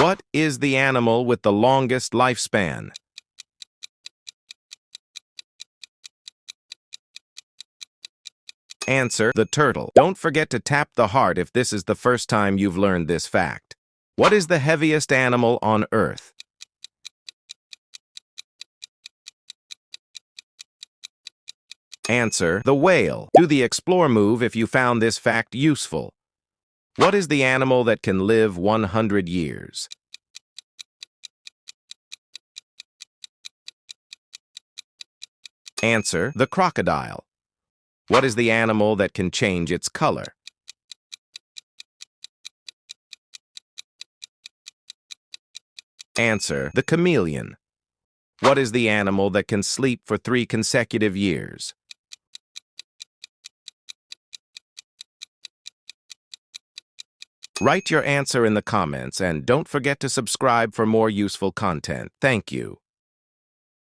What is the animal with the longest lifespan? Answer: the turtle. Don't forget to tap the heart if this is the first time you've learned this fact. What is the heaviest animal on Earth? Answer: the whale. Do the explore move if you found this fact useful. What is the animal that can live 100 years? Answer: the crocodile. What is the animal that can change its color? Answer: the chameleon. What is the animal that can sleep for 3 consecutive years? Write your answer in the comments and don't forget to subscribe for more useful content. Thank you.